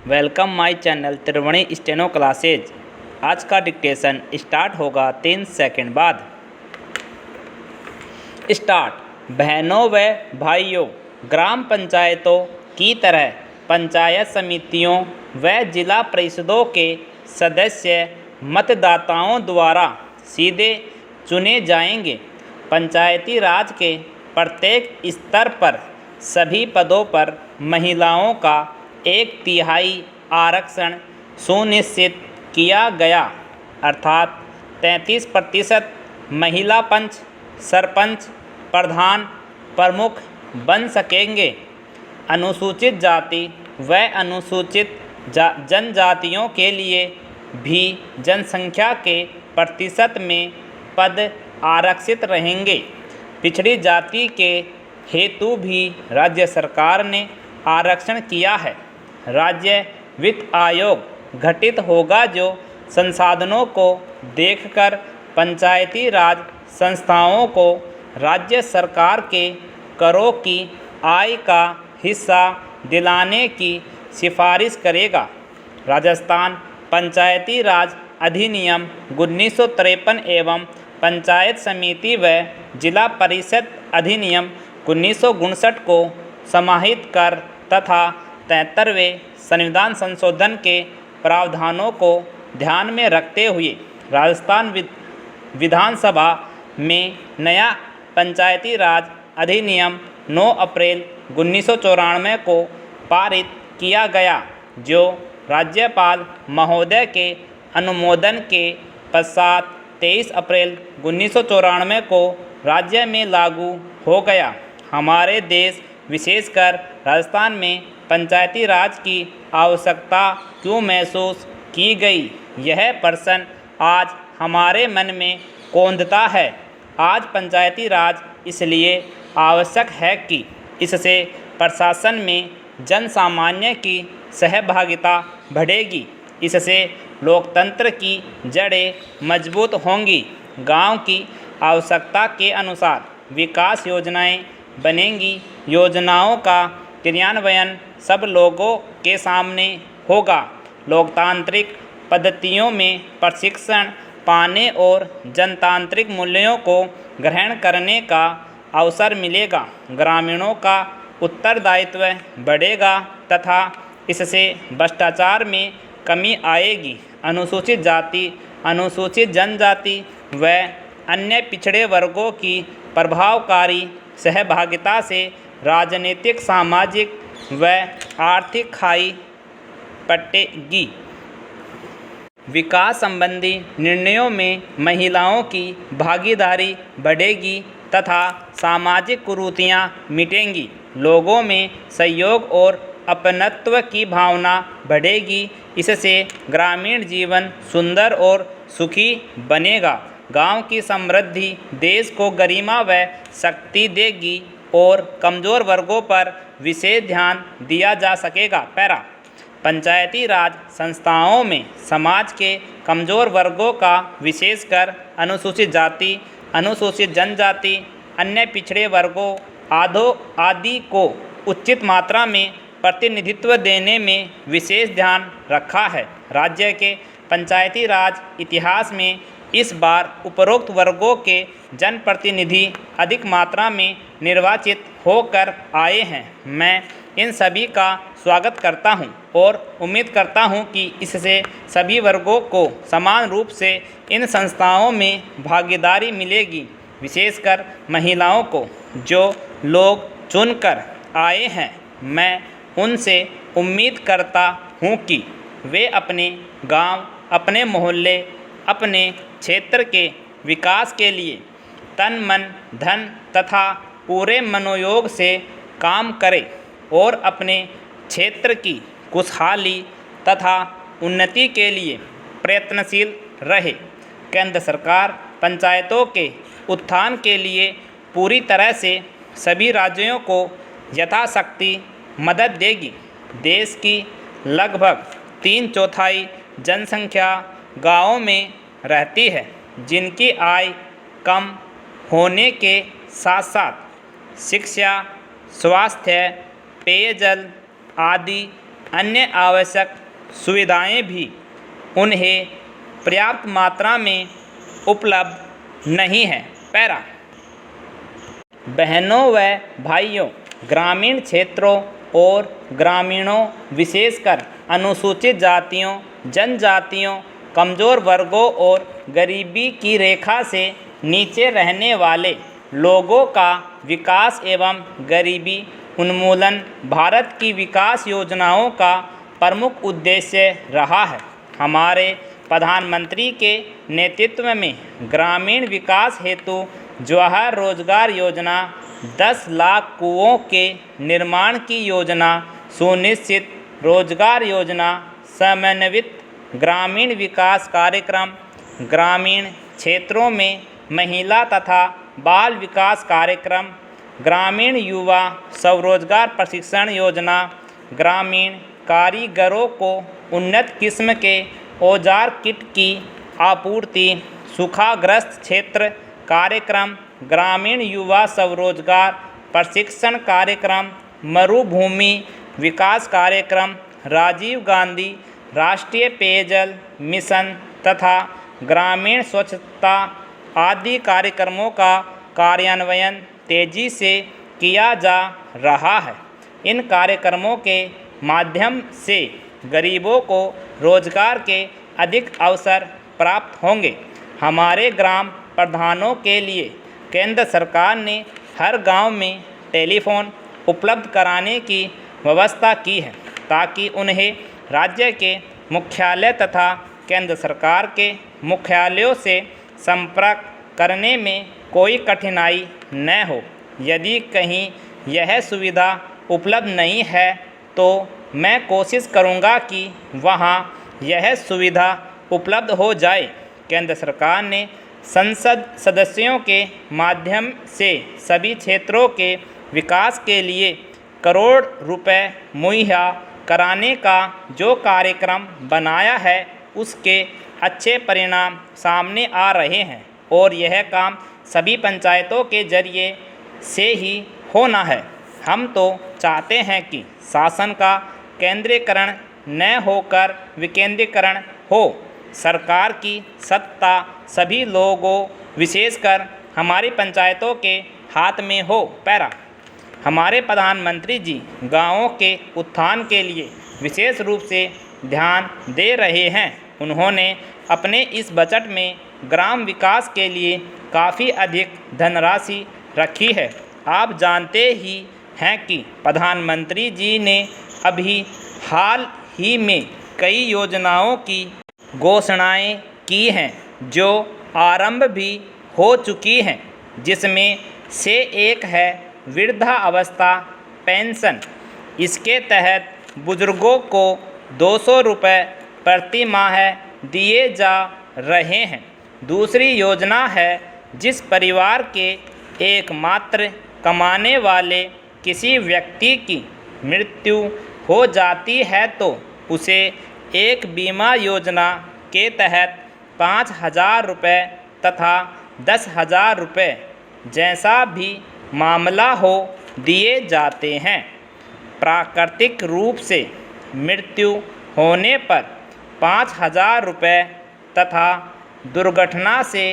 Welcome my channel Triveni steno classes. आज का dictation start होगा 3 सेकंड बाद। स्टार्ट। बहनों व भाइयों, ग्राम पंचायतों की तरह पंचायत समितियों व जिला परिषदों के सदस्य मतदाताओं द्वारा सीधे चुने जाएंगे। पंचायती राज के प्रत्येक स्तर पर सभी पदों पर महिलाओं का 1/3 आरक्षण सुनिश्चित किया गया, अर्थात 33% महिला पंच, सरपंच, प्रधान, प्रमुख बन सकेंगे। अनुसूचित जाति व अनुसूचित जनजातियों के लिए भी जनसंख्या के प्रतिशत में पद आरक्षित रहेंगे। पिछड़ी जाति के हेतु भी राज्य सरकार ने आरक्षण किया है। राज्य वित्त आयोग गठित होगा जो संसाधनों को देखकर पंचायती राज संस्थाओं को राज्य सरकार के करों की आय का हिस्सा दिलाने की सिफारिश करेगा। राजस्थान पंचायती राज अधिनियम 1953 एवं पंचायत समिति व जिला परिषद अधिनियम 1959 को समाहित कर तथा 73वें संविधान संशोधन के प्रावधानों को ध्यान में रखते हुए राजस्थान विधानसभा में नया पंचायती राज अधिनियम 9 अप्रैल 1994 को पारित किया गया, जो राज्यपाल महोदय के अनुमोदन के पश्चात 23 अप्रैल 1994 को राज्य में लागू हो गया। हमारे देश विशेषकर राजस्थान में पंचायती राज की आवश्यकता क्यों महसूस की गई, यह प्रश्न आज हमारे मन में कौंधता है। आज पंचायती राज इसलिए आवश्यक है कि इससे प्रशासन में जन सामान्य की सहभागिता बढ़ेगी। इससे लोकतंत्र की जड़ें मजबूत होंगी। गांव की आवश्यकता के अनुसार विकास योजनाएं बनेंगी। योजनाओं का क्रियान्वयन सब लोगों के सामने होगा। लोकतांत्रिक पद्धतियों में प्रशिक्षण पाने और जनतांत्रिक मूल्यों को ग्रहण करने का अवसर मिलेगा। ग्रामीणों का उत्तरदायित्व बढ़ेगा तथा इससे भ्रष्टाचार में कमी आएगी। अनुसूचित जाति, अनुसूचित जनजाति व अन्य पिछड़े वर्गों की प्रभावकारी सहभागिता से राजनीतिक, सामाजिक व आर्थिक खाई पटेगी। विकास संबंधी निर्णयों में महिलाओं की भागीदारी बढ़ेगी तथा सामाजिक कुरीतियां मिटेंगी। लोगों में सहयोग और अपनत्व की भावना बढ़ेगी। इससे ग्रामीण जीवन सुंदर और सुखी बनेगा। गांव की समृद्धि देश को गरिमा व शक्ति देगी और कमज़ोर वर्गों पर विशेष ध्यान दिया जा सकेगा। पैरा। पंचायती राज संस्थाओं में समाज के कमज़ोर वर्गों का, विशेषकर अनुसूचित जाति, अनुसूचित जनजाति, अन्य पिछड़े वर्गों आदि को उचित मात्रा में प्रतिनिधित्व देने में विशेष ध्यान रखा है। राज्य के पंचायती राज इतिहास में इस बार उपरोक्त वर्गों के जनप्रतिनिधि अधिक मात्रा में निर्वाचित होकर आए हैं। मैं इन सभी का स्वागत करता हूं और उम्मीद करता हूं कि इससे सभी वर्गों को समान रूप से इन संस्थाओं में भागीदारी मिलेगी, विशेषकर महिलाओं को जो लोग चुनकर आए हैं। मैं उनसे उम्मीद करता हूं कि वे अपने गांव, अपने मोहल्ले, अपने क्षेत्र के विकास के लिए तन मन धन तथा पूरे मनोयोग से काम करें और अपने क्षेत्र की खुशहाली तथा उन्नति के लिए प्रयत्नशील रहे। केंद्र सरकार पंचायतों के उत्थान के लिए पूरी तरह से सभी राज्यों को यथाशक्ति मदद देगी। देश की लगभग 3/4 जनसंख्या गाँवों में रहती है, जिनकी आय कम होने के साथ साथ शिक्षा, स्वास्थ्य, पेयजल आदि अन्य आवश्यक सुविधाएं भी उन्हें पर्याप्त मात्रा में उपलब्ध नहीं है। पैरा। बहनों व भाइयों, ग्रामीण क्षेत्रों और ग्रामीणों विशेषकर अनुसूचित जातियों, जनजातियों, कमज़ोर वर्गों और गरीबी की रेखा से नीचे रहने वाले लोगों का विकास एवं गरीबी उन्मूलन भारत की विकास योजनाओं का प्रमुख उद्देश्य रहा है। हमारे प्रधानमंत्री के नेतृत्व में ग्रामीण विकास हेतु जवाहर रोजगार योजना, 10 लाख कुओं के निर्माण की योजना, सुनिश्चित रोजगार योजना, समन्वित ग्रामीण विकास कार्यक्रम, ग्रामीण क्षेत्रों में महिला तथा बाल विकास कार्यक्रम, ग्रामीण युवा स्वरोजगार प्रशिक्षण योजना, ग्रामीण कारीगरों को उन्नत किस्म के औजार किट की आपूर्ति, सूखाग्रस्त क्षेत्र कार्यक्रम, ग्रामीण युवा स्वरोजगार प्रशिक्षण कार्यक्रम, मरुभूमि विकास कार्यक्रम, राजीव गांधी राष्ट्रीय पेयजल मिशन तथा ग्रामीण स्वच्छता आदि कार्यक्रमों का कार्यान्वयन तेजी से किया जा रहा है। इन कार्यक्रमों के माध्यम से गरीबों को रोजगार के अधिक अवसर प्राप्त होंगे। हमारे ग्राम प्रधानों के लिए केंद्र सरकार ने हर गांव में टेलीफोन उपलब्ध कराने की व्यवस्था की है, ताकि उन्हें राज्य के मुख्यालय तथा केंद्र सरकार के मुख्यालयों से संपर्क करने में कोई कठिनाई न हो। यदि कहीं यह सुविधा उपलब्ध नहीं है तो मैं कोशिश करूंगा कि वहां यह सुविधा उपलब्ध हो जाए। केंद्र सरकार ने संसद सदस्यों के माध्यम से सभी क्षेत्रों के विकास के लिए करोड़ रुपए मुहैया कराने का जो कार्यक्रम बनाया है, उसके अच्छे परिणाम सामने आ रहे हैं और यह काम सभी पंचायतों के जरिए से ही होना है। हम तो चाहते हैं कि शासन का केंद्रीकरण न होकर विकेंद्रीकरण हो, सरकार की सत्ता सभी लोगों विशेषकर हमारी पंचायतों के हाथ में हो। पैरा। हमारे प्रधानमंत्री जी गांवों के उत्थान के लिए विशेष रूप से ध्यान दे रहे हैं। उन्होंने अपने इस बजट में ग्राम विकास के लिए काफ़ी अधिक धनराशि रखी है। आप जानते ही हैं कि प्रधानमंत्री जी ने अभी हाल ही में कई योजनाओं की घोषणाएं की हैं, जो आरंभ भी हो चुकी हैं, जिसमें से एक है वृद्धावस्था पेंशन। इसके तहत बुजुर्गों को 200 रुपये प्रति माह दिए जा रहे हैं। दूसरी योजना है जिस परिवार के एकमात्र कमाने वाले किसी व्यक्ति की मृत्यु हो जाती है तो उसे एक बीमा योजना के तहत 5,000 रुपये तथा 10,000 रुपये जैसा भी मामला हो दिए जाते हैं। प्राकृतिक रूप से मृत्यु होने पर 5,000 रुपये तथा दुर्घटना से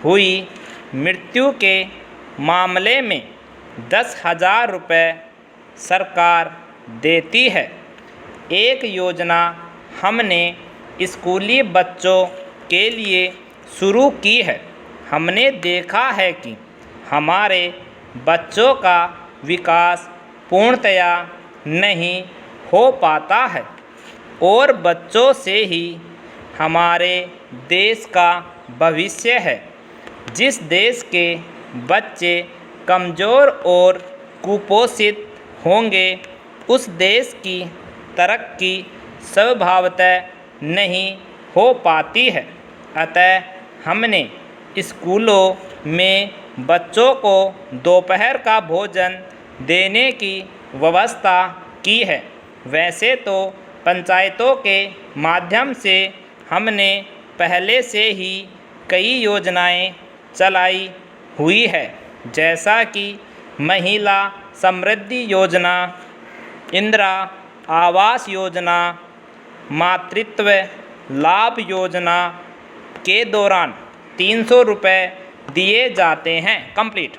हुई मृत्यु के मामले में 10,000 रुपये सरकार देती है। एक योजना हमने स्कूली बच्चों के लिए शुरू की है। हमने देखा है कि हमारे बच्चों का विकास पूर्णतया नहीं हो पाता है और बच्चों से ही हमारे देश का भविष्य है। जिस देश के बच्चे कमज़ोर और कुपोषित होंगे, उस देश की तरक्की स्वभावतः नहीं हो पाती है। अतः हमने स्कूलों में बच्चों को दोपहर का भोजन देने की व्यवस्था की है। वैसे तो पंचायतों के माध्यम से हमने पहले से ही कई योजनाएं चलाई हुई है, जैसा कि महिला समृद्धि योजना, इंदिरा आवास योजना, मातृत्व लाभ योजना के दौरान 300 रुपये दिए जाते हैं। कंप्लीट।